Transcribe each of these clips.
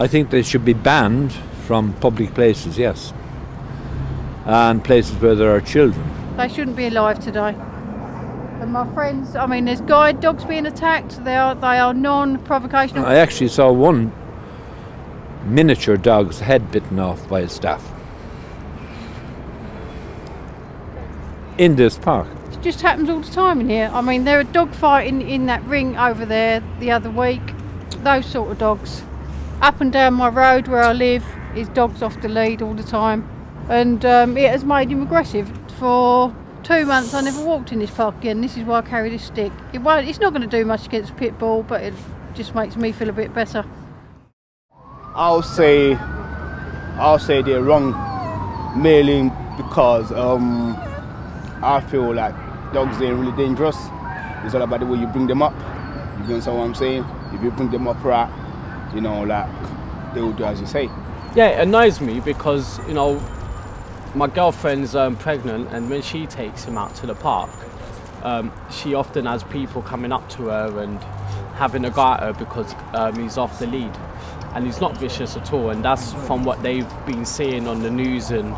I think they should be banned from public places, yes, and places where there are children. They shouldn't be alive today. And my friends, I mean, there's guide dogs being attacked. They are non-provocational. I actually saw one miniature dog's head bitten off by a staff in this park. It just happens all the time in here. I mean, there are dog fighting in that ring over there the other week. Those sort of dogs. Up and down my road where I live is dogs off the lead all the time. And it has made him aggressive. For 2 months I never walked in this park again. This is why I carry this stick. It's not going to do much against a pit bull, but it just makes me feel a bit better. I'll say they're wrong, mainly because I feel like dogs are really dangerous. It's all about the way you bring them up. You understand what I'm saying? If you bring them up right, you know, like, they will do as you say. Yeah, it annoys me because, you know, my girlfriend's pregnant, and when she takes him out to the park, she often has people coming up to her and having a go at her because he's off the lead. And he's not vicious at all, and that's from what they've been seeing on the news and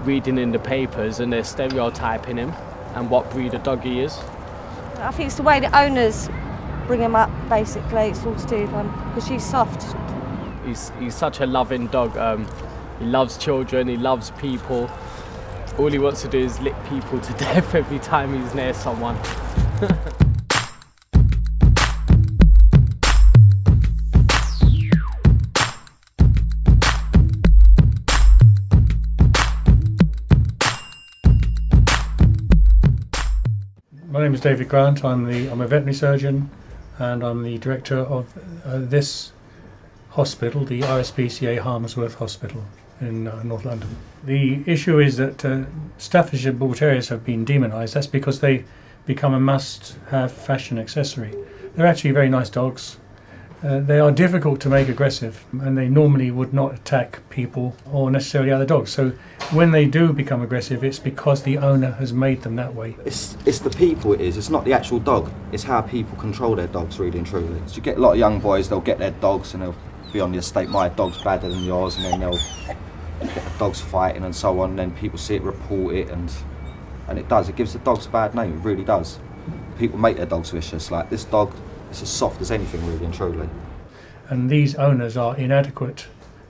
reading in the papers, and they're stereotyping him and what breed of dog he is. I think it's the way the owners bring him up, basically. It's all to do with him, because she's soft. He's such a loving dog. He loves children, he loves people. All he wants to do is lick people to death every time he's near someone. My name is David Grant. I'm a veterinary surgeon, and I'm the director of this hospital, the RSPCA Harmsworth Hospital in North London. The issue is that Staffordshire Bull Terriers have been demonised. That's because they become a must-have fashion accessory. They're actually very nice dogs. They are difficult to make aggressive, and they normally would not attack people or necessarily other dogs. So when they do become aggressive, it's because the owner has made them that way. It's the people it is, it's not the actual dog. It's how people control their dogs, really and truly. So you get a lot of young boys, they'll get their dogs and they'll be on the estate, my dog's better than yours, and then they'll get the dogs fighting and so on, and then people see it, report it, and it gives the dogs a bad name, it really does. People make their dogs vicious. Like, this dog, it's as soft as anything, really and truly. And these owners are inadequate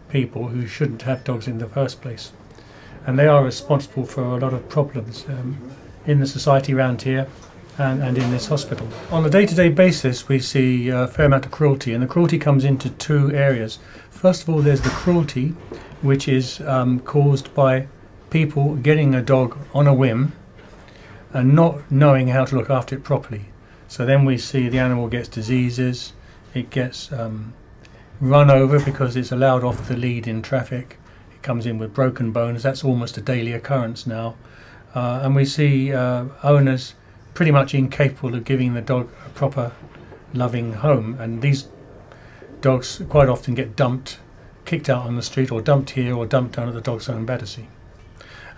people who shouldn't have dogs in the first place. And they are responsible for a lot of problems in the society around here and in this hospital. On a day-to-day basis, we see a fair amount of cruelty, and the cruelty comes into two areas. First of all, there's the cruelty, which is caused by people getting a dog on a whim and not knowing how to look after it properly. So then we see the animal gets diseases, it gets run over because it's allowed off the lead in traffic, it comes in with broken bones. That's almost a daily occurrence now. And we see owners pretty much incapable of giving the dog a proper loving home, and these dogs quite often get dumped, kicked out on the street, or dumped here, or dumped down at the dog's home Battersea.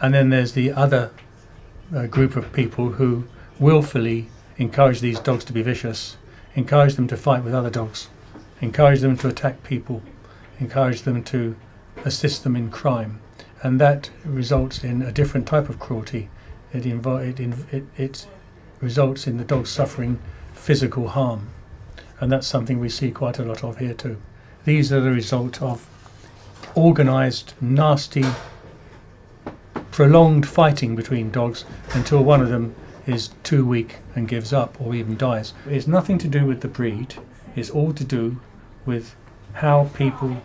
And then there's the other group of people who willfully encourage these dogs to be vicious, encourage them to fight with other dogs, encourage them to attack people, encourage them to assist them in crime, and that results in a different type of cruelty. It results in the dog suffering physical harm, and that's something we see quite a lot of here too. These are the result of organised, nasty, prolonged fighting between dogs until one of them is too weak and gives up or even dies. It's nothing to do with the breed, it's all to do with how people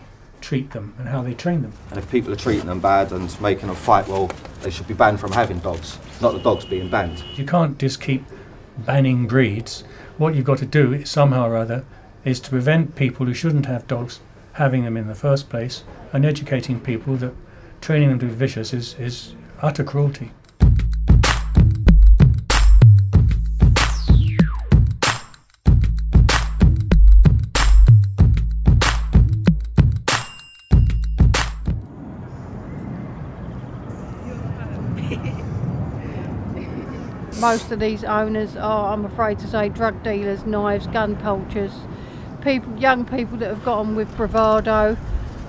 treat them and how they train them. And if people are treating them bad and making them fight, well, they should be banned from having dogs, not the dogs being banned. You can't just keep banning breeds. What you've got to do somehow or other is to prevent people who shouldn't have dogs having them in the first place, and educating people that training them to be vicious is utter cruelty. Most of these owners are, I'm afraid to say, drug dealers, knives, gun poachers, people, young people that have got on with bravado,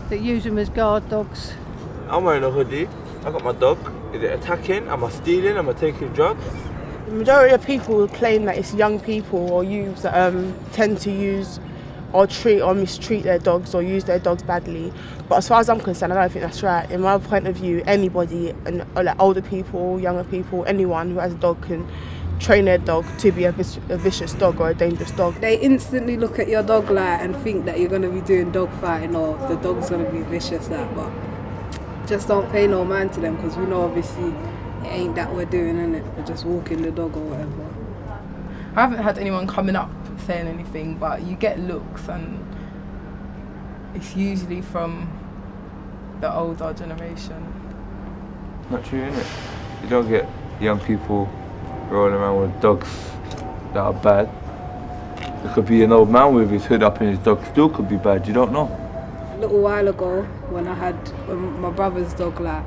that use them as guard dogs. I'm wearing a hoodie. I got my dog. Is it attacking? Am I stealing? Am I taking drugs? The majority of people claim that it's young people or youths that tend to use or treat or mistreat their dogs or use their dogs badly. But as far as I'm concerned, I don't think that's right. In my point of view, anybody, and like older people, younger people, anyone who has a dog can train their dog to be a vicious dog or a dangerous dog. They instantly look at your dog like and think that you're going to be doing dog fighting or the dog's going to be vicious, that, but just don't pay no mind to them, because we know obviously it ain't that we're doing, innit? We're just walking the dog or whatever. I haven't had anyone coming up saying anything, but you get looks, and it's usually from the older generation. Not true, innit? You don't get young people rolling around with dogs that are bad. There could be an old man with his hood up and his dog still could be bad, you don't know. A little while ago, when I had my brother's dog, like,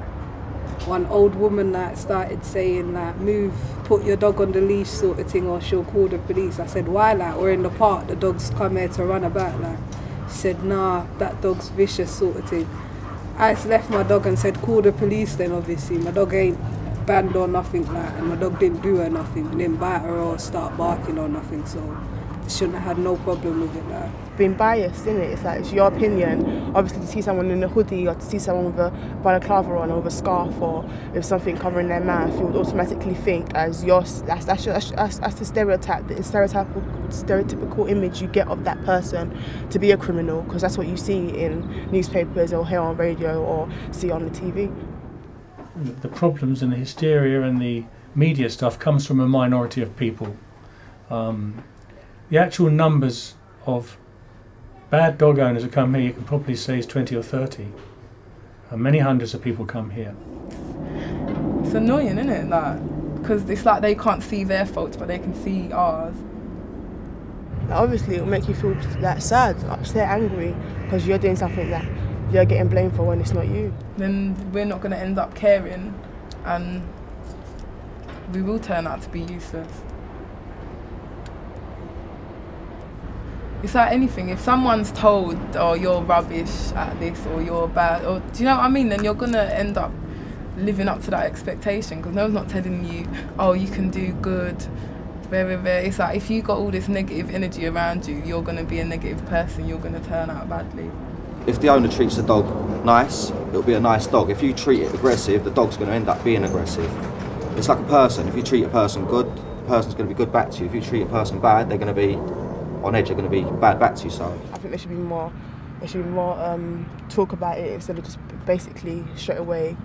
one old woman that started saying like, move, put your dog on the leash sort of thing, or she'll call the police. I said, why? Like, we're in the park, the dog's come here to run about. Like, she said, nah, that dog's vicious sort of thing. I just left my dog and said, call the police then, obviously. My dog ain't banned or nothing, like, and my dog didn't do her nothing, didn't bite her or start barking or nothing, so shouldn't have had no problem with it. Like. Being biased, innit? It's like, it's your opinion. Obviously, to see someone in a hoodie or to see someone with a balaclava on or with a scarf or with something covering their mouth, you would automatically think as yours. That's the stereotype, the stereotypical image you get of that person to be a criminal, because that's what you see in newspapers or hear on radio or see on the TV. The problems and the hysteria and the media stuff comes from a minority of people. The actual numbers of bad dog owners who come here, you can probably say is 20 or 30. Many hundreds of people come here. It's annoying, isn't it? Like, because it's like they can't see their faults, but they can see ours. Obviously, it'll make you feel like sad, upset, angry, because you're doing something that you're getting blamed for when it's not you. Then we're not going to end up caring, and we will turn out to be useless. It's like anything, if someone's told, oh, you're rubbish at this, or you're bad, or do you know what I mean, then you're going to end up living up to that expectation, because no one's not telling you, oh, you can do good, It's like, if you got all this negative energy around you, you're going to be a negative person, you're going to turn out badly. If the owner treats the dog nice, it'll be a nice dog. If you treat it aggressive, the dog's going to end up being aggressive. It's like a person. If you treat a person good, the person's going to be good back to you. If you treat a person bad, they're going to be on edge, they're going to be bad back to you. So I think there should be more talk about it instead of just basically straight away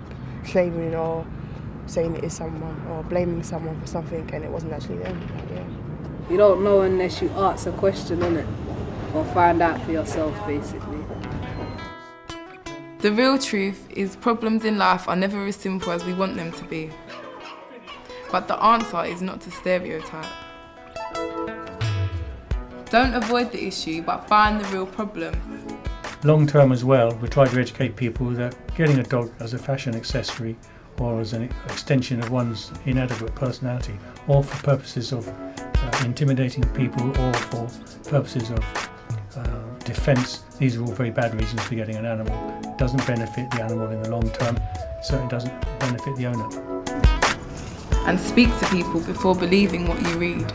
claiming or saying it is someone or blaming someone for something and it wasn't actually them. Yeah. You don't know unless you ask a question, innit? Or find out for yourself, basically. The real truth is problems in life are never as simple as we want them to be. But the answer is not to stereotype. Don't avoid the issue, but find the real problem. Long term as well, we try to educate people that getting a dog as a fashion accessory or as an extension of one's inadequate personality, or for purposes of intimidating people or for purposes of defence, these are all very bad reasons for getting an animal. It doesn't benefit the animal in the long term, it certainly doesn't benefit the owner. And speak to people before believing what you read.